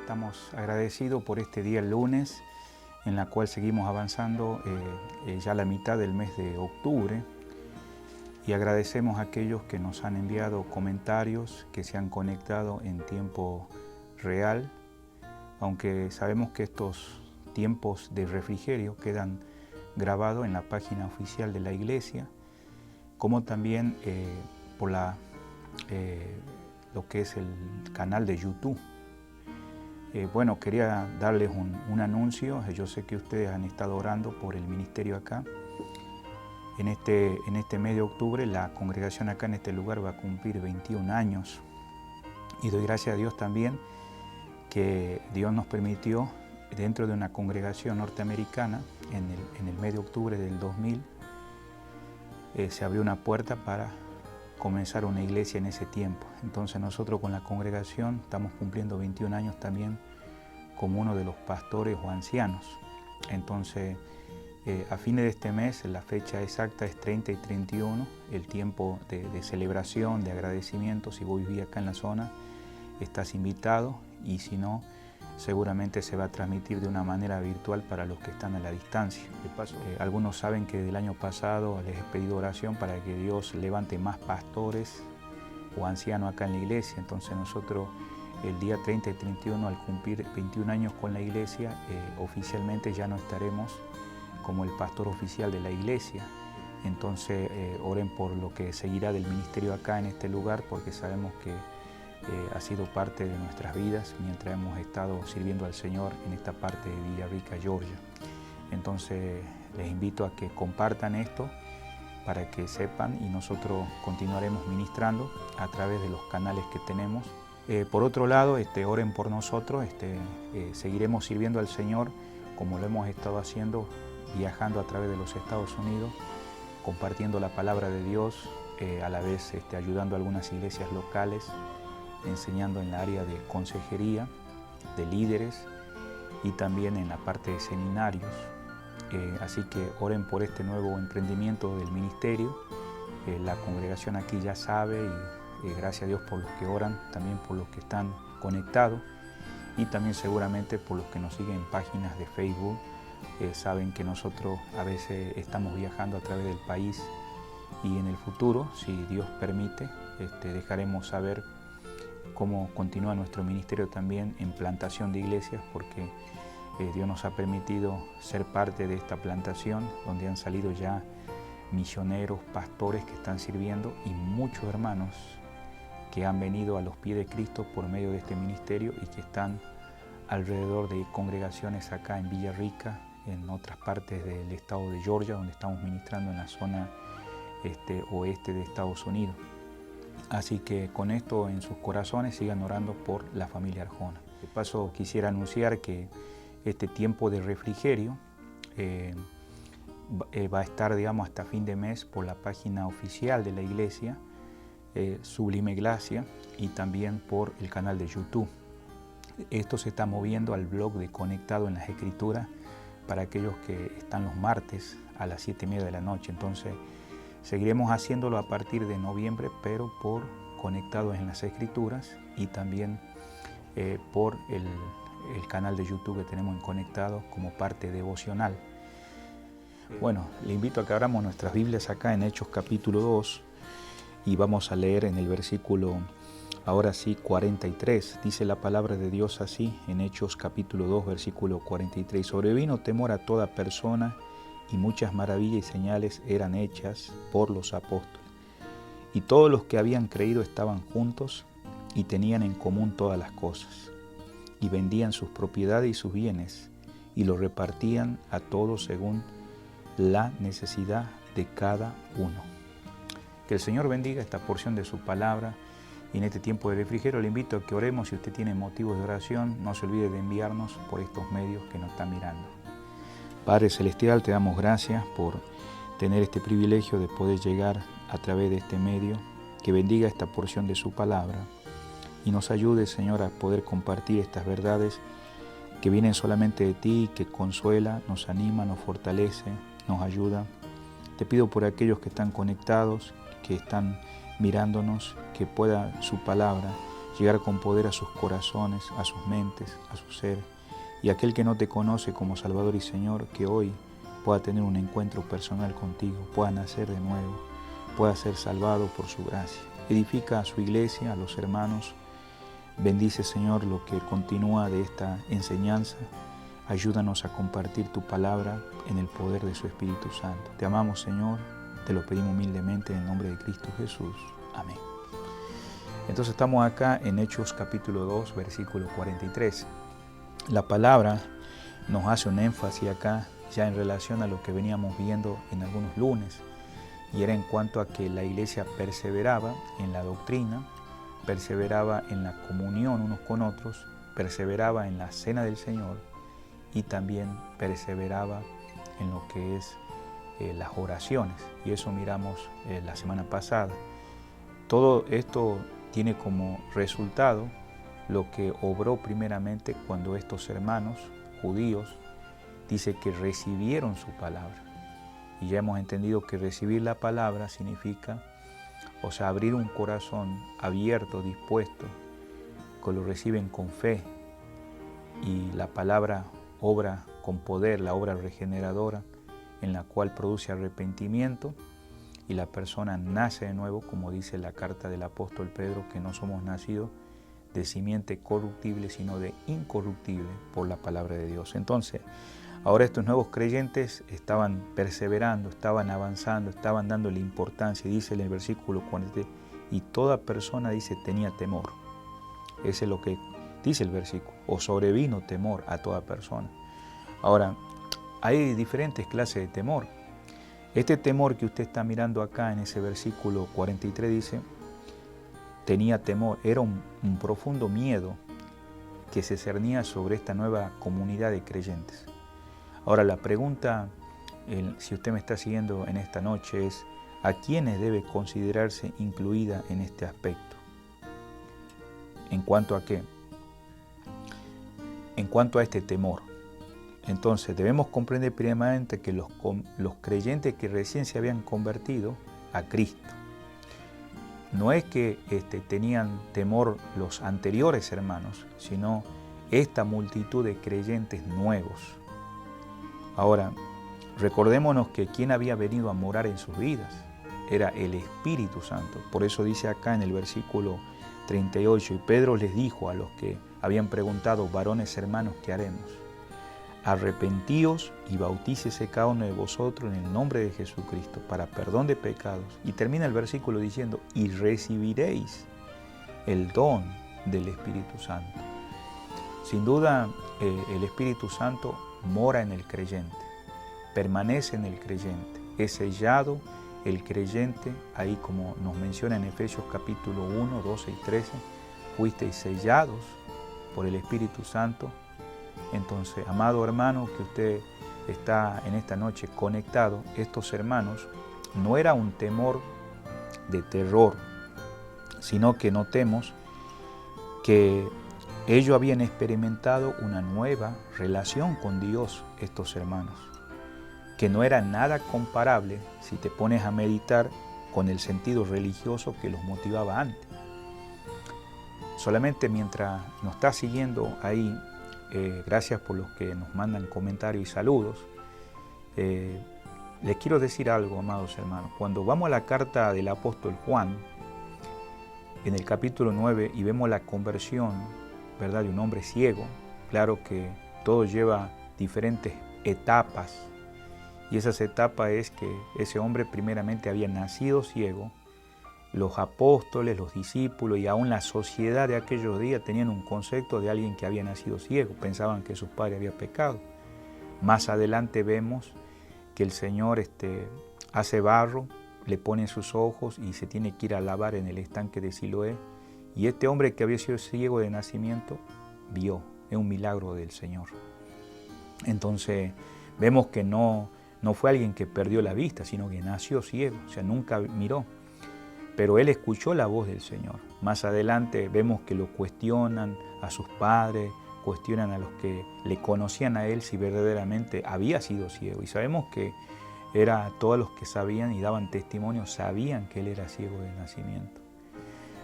estamos agradecidos por este día el lunes, en la cual seguimos avanzando ya la mitad del mes de octubre, y agradecemos a aquellos que nos han enviado comentarios, que se han conectado en tiempo real, aunque sabemos que estos tiempos de refrigerio quedan grabados en la página oficial de la iglesia, como también por lo que es el canal de YouTube. Bueno, quería darles un anuncio. Yo sé que ustedes han estado orando por el ministerio acá. En este mes de octubre la congregación acá en este lugar va a cumplir 21 años. Y doy gracias a Dios también que Dios nos permitió, dentro de una congregación norteamericana, en el mes de octubre del 2000, se abrió una puerta para comenzar una iglesia en ese tiempo. Entonces nosotros con la congregación estamos cumpliendo 21 años también como uno de los pastores o ancianos. Entonces a fines de este mes, la fecha exacta es 30 y 31, el tiempo de celebración, de agradecimiento. Si vos vivís acá en la zona, estás invitado, y si no, seguramente se va a transmitir de una manera virtual para los que están a la distancia. De paso, algunos saben que del año pasado les he pedido oración para que Dios levante más pastores o ancianos acá en la iglesia. Entonces nosotros el día 30 y 31, al cumplir 21 años con la iglesia, oficialmente ya no estaremos como el pastor oficial de la iglesia. Entonces oren por lo que seguirá del ministerio acá en este lugar, porque sabemos que ha sido parte de nuestras vidas mientras hemos estado sirviendo al Señor en esta parte de Villarrica, Georgia. Entonces les invito a que compartan esto para que sepan, y nosotros continuaremos ministrando a través de los canales que tenemos. Por otro lado, oren por nosotros, seguiremos sirviendo al Señor como lo hemos estado haciendo, viajando a través de los Estados Unidos, compartiendo la palabra de Dios, a la vez ayudando a algunas iglesias locales, enseñando en la área de consejería, de líderes, y también en la parte de seminarios. Así que oren por este nuevo emprendimiento del ministerio. La congregación aquí ya sabe, y gracias a Dios por los que oran, también por los que están conectados, y también seguramente por los que nos siguen en páginas de Facebook. Saben que nosotros a veces estamos viajando a través del país, y en el futuro, si Dios permite, dejaremos saber cómo continúa nuestro ministerio también en plantación de iglesias, porque Dios nos ha permitido ser parte de esta plantación, donde han salido ya misioneros, pastores que están sirviendo, y muchos hermanos que han venido a los pies de Cristo por medio de este ministerio, y que están alrededor de congregaciones acá en Villarrica, en otras partes del estado de Georgia, donde estamos ministrando en la zona oeste de Estados Unidos. Así que con esto en sus corazones sigan orando por la familia Arjona. De paso, quisiera anunciar que este tiempo de refrigerio va a estar, hasta fin de mes por la página oficial de la iglesia, Sublime Gracia, y también por el canal de YouTube. Esto se está moviendo al blog de Conectado en las Escrituras para aquellos que están los martes a las 7:30 de la noche. Entonces seguiremos haciéndolo a partir de noviembre, pero por Conectados en las Escrituras, y también por el canal de YouTube que tenemos en Conectado como parte devocional. Bueno, le invito a que abramos nuestras Biblias acá en Hechos capítulo 2, y vamos a leer en el versículo, ahora sí, 43. Dice la palabra de Dios así, en Hechos capítulo 2, versículo 43. Sobrevino temor a toda persona, y muchas maravillas y señales eran hechas por los apóstoles. Y todos los que habían creído estaban juntos y tenían en común todas las cosas. Y vendían sus propiedades y sus bienes, y los repartían a todos según la necesidad de cada uno. Que el Señor bendiga esta porción de su palabra. Y en este tiempo de refrigerio le invito a que oremos. Si usted tiene motivos de oración, no se olvide de enviarnos por estos medios que nos están mirando. Padre Celestial, te damos gracias por tener este privilegio de poder llegar a través de este medio. Que bendiga esta porción de su palabra y nos ayude, Señor, a poder compartir estas verdades que vienen solamente de ti, que consuela, nos anima, nos fortalece, nos ayuda. Te pido por aquellos que están conectados, que están mirándonos, que pueda su palabra llegar con poder a sus corazones, a sus mentes, a su ser. Y aquel que no te conoce como Salvador y Señor, que hoy pueda tener un encuentro personal contigo, pueda nacer de nuevo, pueda ser salvado por su gracia. Edifica a su iglesia, a los hermanos. Bendice, Señor, lo que continúa de esta enseñanza. Ayúdanos a compartir tu palabra en el poder de su Espíritu Santo. Te amamos, Señor, te lo pedimos humildemente en el nombre de Cristo Jesús. Amén. Entonces estamos acá en Hechos capítulo 2, versículo 43. La palabra nos hace un énfasis acá ya en relación a lo que veníamos viendo en algunos lunes, y era en cuanto a que la iglesia perseveraba en la doctrina, perseveraba en la comunión unos con otros, perseveraba en la cena del Señor y también perseveraba en lo que es las oraciones. Y eso miramos la semana pasada. Todo esto tiene como resultado lo que obró primeramente cuando estos hermanos judíos dice que recibieron su palabra. Y ya hemos entendido que recibir la palabra significa, o sea, abrir un corazón abierto, dispuesto, que lo reciben con fe. Y la palabra obra con poder, la obra regeneradora, en la cual produce arrepentimiento y la persona nace de nuevo, como dice la carta del apóstol Pedro, que no somos nacidos de simiente corruptible, sino de incorruptible por la palabra de Dios. Entonces, ahora estos nuevos creyentes estaban perseverando, estaban avanzando, estaban dándole importancia. Dice en el versículo 40, y toda persona, dice, tenía temor. Ese es lo que dice el versículo, o sobrevino temor a toda persona. Ahora, hay diferentes clases de temor. Este temor que usted está mirando acá en ese versículo 43 dice, tenía temor, era un profundo miedo que se cernía sobre esta nueva comunidad de creyentes. Ahora la pregunta, si usted me está siguiendo en esta noche, es ¿a quiénes debe considerarse incluida en este aspecto? ¿En cuanto a qué? En cuanto a este temor. Entonces debemos comprender primeramente que los creyentes que recién se habían convertido a Cristo, no es que tenían temor los anteriores hermanos, sino esta multitud de creyentes nuevos. Ahora, recordémonos que quien había venido a morar en sus vidas era el Espíritu Santo. Por eso dice acá en el versículo 38, y Pedro les dijo a los que habían preguntado, varones hermanos, ¿qué haremos? Arrepentíos y bautícese cada uno de vosotros en el nombre de Jesucristo para perdón de pecados. Y termina el versículo diciendo, y recibiréis el don del Espíritu Santo. Sin duda, el Espíritu Santo mora en el creyente, permanece en el creyente, es sellado el creyente, ahí como nos menciona en Efesios capítulo 1, 12 y 13, fuisteis sellados por el Espíritu Santo. Entonces, amado hermano, que usted está en esta noche conectado, estos hermanos no era un temor de terror, sino que notemos que ellos habían experimentado una nueva relación con Dios, estos hermanos, que no era nada comparable, si te pones a meditar, con el sentido religioso que los motivaba antes. Solamente mientras nos está siguiendo ahí, gracias por los que nos mandan comentarios y saludos. Les quiero decir algo, amados hermanos. Cuando vamos a la carta del apóstol Juan, en el capítulo 9, y vemos la conversión, ¿verdad?, de un hombre ciego, claro que todo lleva diferentes etapas. Y esas etapas es que ese hombre primeramente había nacido ciego. Los apóstoles, los discípulos y aún la sociedad de aquellos días tenían un concepto de alguien que había nacido ciego. Pensaban que sus padres habían pecado. Más adelante vemos que el Señor hace barro, le pone en sus ojos y se tiene que ir a lavar en el estanque de Siloé. Y este hombre que había sido ciego de nacimiento vio. Es un milagro del Señor. Entonces vemos que no fue alguien que perdió la vista, sino que nació ciego, o sea, nunca miró. Pero él escuchó la voz del Señor. Más adelante vemos que lo cuestionan a sus padres, cuestionan a los que le conocían a él si verdaderamente había sido ciego. Y sabemos que todos los que sabían y daban testimonio sabían que él era ciego de nacimiento.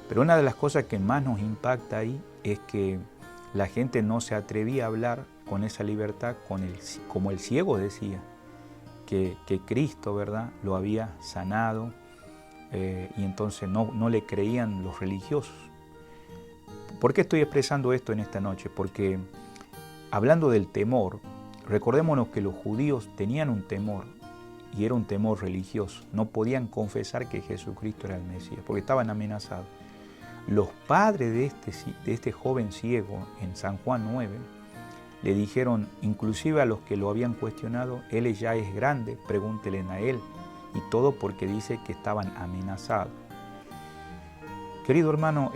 Pero una de las cosas que más nos impacta ahí es que la gente no se atrevía a hablar con esa libertad, como el ciego decía, que Cristo, ¿verdad?, lo había sanado, y entonces no le creían los religiosos. ¿Por qué estoy expresando esto en esta noche? Porque hablando del temor, recordémonos que los judíos tenían un temor, y era un temor religioso. No podían confesar que Jesucristo era el Mesías, porque estaban amenazados. Los padres de este joven ciego en San Juan 9 le dijeron, inclusive a los que lo habían cuestionado, él ya es grande, pregúntenle a él. Y todo porque dice que estaban amenazados. Querido hermano,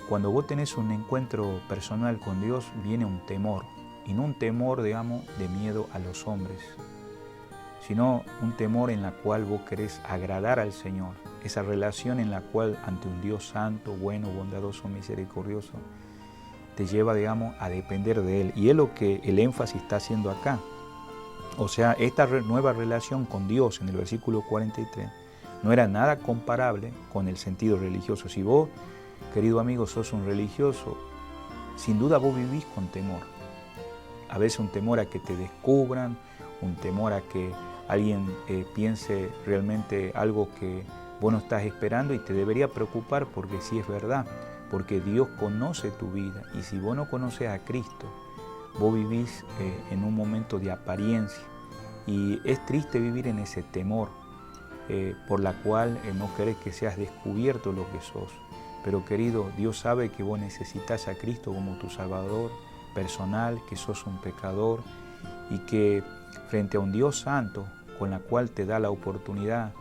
cuando vos tenés un encuentro personal con Dios, viene un temor. Y no un temor, digamos, de miedo a los hombres, sino un temor en la cual vos querés agradar al Señor. Esa relación en la cual ante un Dios santo, bueno, bondadoso, misericordioso, te lleva, digamos, a depender de Él. Y es lo que el énfasis está haciendo acá. O sea, esta nueva relación con Dios en el versículo 43 no era nada comparable con el sentido religioso. Si vos, querido amigo, sos un religioso, sin duda vos vivís con temor. A veces un temor a que te descubran, un temor a que alguien piense realmente algo que vos no estás esperando, y te debería preocupar porque sí es verdad, porque Dios conoce tu vida, y si vos no conoces a Cristo, vos vivís en un momento de apariencia, y es triste vivir en ese temor por la cual no querés que seas descubierto lo que sos. Pero querido, Dios sabe que vos necesitas a Cristo como tu Salvador personal, que sos un pecador, y que frente a un Dios santo, con la cual te da la oportunidad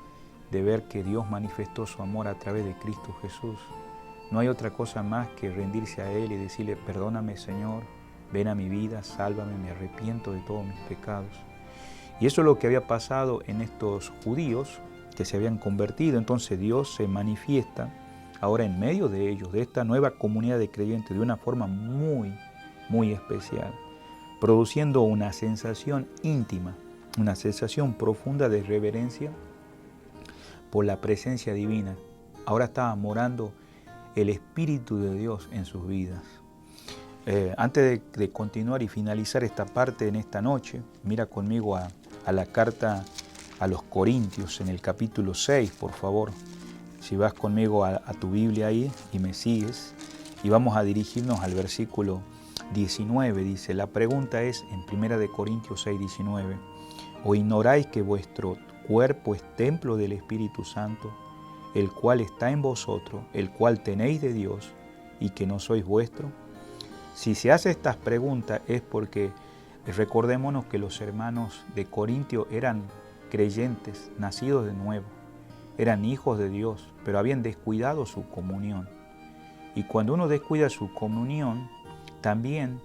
de ver que Dios manifestó su amor a través de Cristo Jesús, no hay otra cosa más que rendirse a Él y decirle, perdóname Señor, ven a mi vida, sálvame, me arrepiento de todos mis pecados. Y eso es lo que había pasado en estos judíos que se habían convertido. Entonces Dios se manifiesta ahora en medio de ellos, de esta nueva comunidad de creyentes, de una forma muy, muy especial, produciendo una sensación íntima, una sensación profunda de reverencia por la presencia divina. Ahora estaba morando el Espíritu de Dios en sus vidas. Antes de continuar y finalizar esta parte en esta noche, mira conmigo a la carta a los Corintios en el capítulo 6, por favor. Si vas conmigo a tu Biblia ahí y me sigues, y vamos a dirigirnos al versículo 19, dice, la pregunta es en 1 Corintios 6, 19, ¿o ignoráis que vuestro cuerpo es templo del Espíritu Santo, el cual está en vosotros, el cual tenéis de Dios, y que no sois vuestro? Si se hace estas preguntas es porque recordémonos que los hermanos de Corintio eran creyentes, nacidos de nuevo, eran hijos de Dios, pero habían descuidado su comunión. Y cuando uno descuida su comunión, también,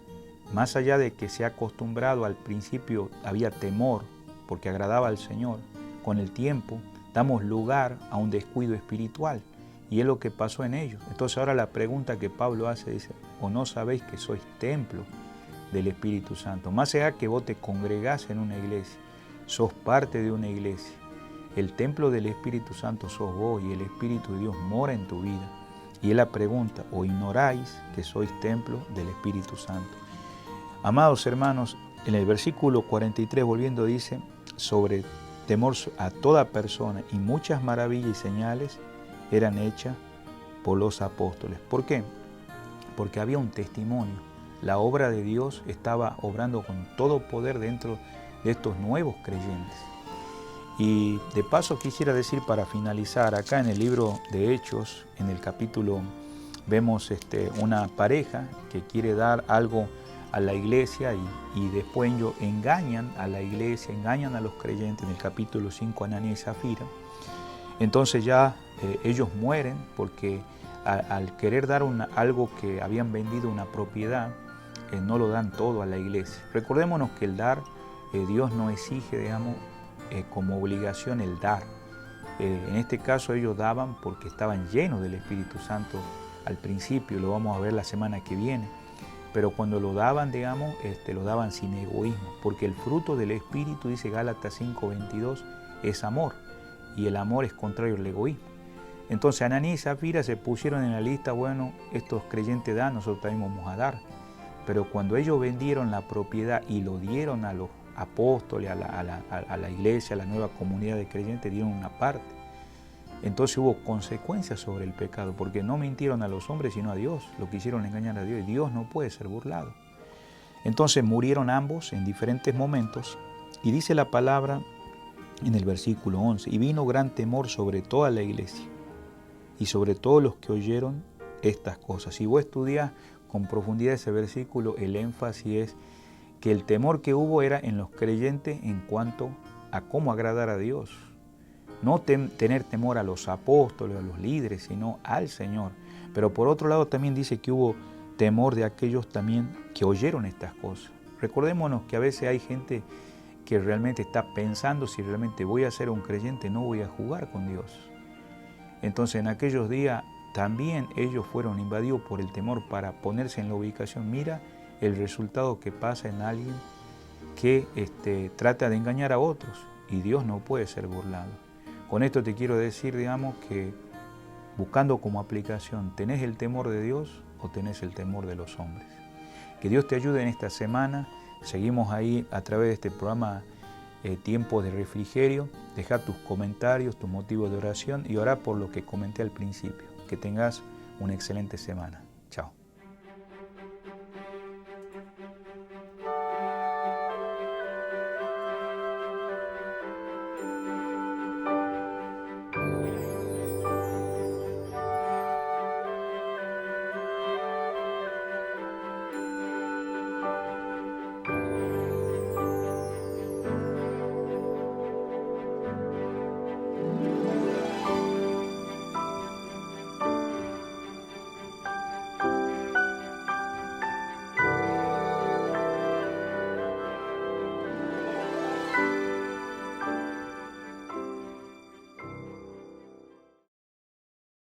más allá de que se ha acostumbrado al principio, había temor, porque agradaba al Señor, con el tiempo damos lugar a un descuido espiritual, y es lo que pasó en ellos. Entonces ahora la pregunta que Pablo hace dice, ¿o no sabéis que sois templo del Espíritu Santo? Más allá que vos te congregás en una iglesia, sos parte de una iglesia, el templo del Espíritu Santo sos vos, y el Espíritu de Dios mora en tu vida. Y es la pregunta, ¿o ignoráis que sois templo del Espíritu Santo? Amados hermanos, en el versículo 43 volviendo dice, sobre temor a toda persona, y muchas maravillas y señales eran hechas por los apóstoles. ¿Por qué? Porque había un testimonio. La obra de Dios estaba obrando con todo poder dentro de estos nuevos creyentes. Y de paso quisiera decir, para finalizar, acá en el libro de Hechos, en el capítulo, vemos una pareja que quiere dar algo a la iglesia, y después ellos engañan a la iglesia, engañan a los creyentes. En el capítulo 5, Ananías y Zafira. Entonces ya ellos mueren porque al querer dar algo que habían vendido, una propiedad, no lo dan todo a la iglesia. Recordémonos que el dar, Dios no exige, digamos, como obligación el dar. En este caso ellos daban porque estaban llenos del Espíritu Santo al principio, lo vamos a ver la semana que viene. Pero cuando lo daban, digamos, lo daban sin egoísmo, porque el fruto del Espíritu, dice Gálatas 5:22, es amor, y el amor es contrario al egoísmo. Entonces Ananías y Zafira se pusieron en la lista, bueno, estos creyentes dan, nosotros también vamos a dar. Pero cuando ellos vendieron la propiedad y lo dieron a los apóstoles, a la iglesia, a la nueva comunidad de creyentes, dieron una parte. Entonces hubo consecuencias sobre el pecado, porque no mintieron a los hombres, sino a Dios. Lo quisieron engañar a Dios, y Dios no puede ser burlado. Entonces murieron ambos en diferentes momentos, y dice la palabra en el versículo 11, y vino gran temor sobre toda la iglesia, y sobre todos los que oyeron estas cosas. Si vos estudiás con profundidad ese versículo, el énfasis es que el temor que hubo era en los creyentes en cuanto a cómo agradar a Dios. No tener temor a los apóstoles, a los líderes, sino al Señor. Pero por otro lado también dice que hubo temor de aquellos también que oyeron estas cosas. Recordémonos que a veces hay gente que realmente está pensando si realmente voy a ser un creyente, no voy a jugar con Dios. Entonces en aquellos días también ellos fueron invadidos por el temor para ponerse en la ubicación. Mira el resultado que pasa en alguien que trata de engañar a otros, y Dios no puede ser burlado. Con esto te quiero decir, digamos, que buscando como aplicación, ¿tenés el temor de Dios o tenés el temor de los hombres? Que Dios te ayude en esta semana. Seguimos ahí a través de este programa Tiempos de Refrigerio. Deja tus comentarios, tus motivos de oración y orá por lo que comenté al principio. Que tengas una excelente semana.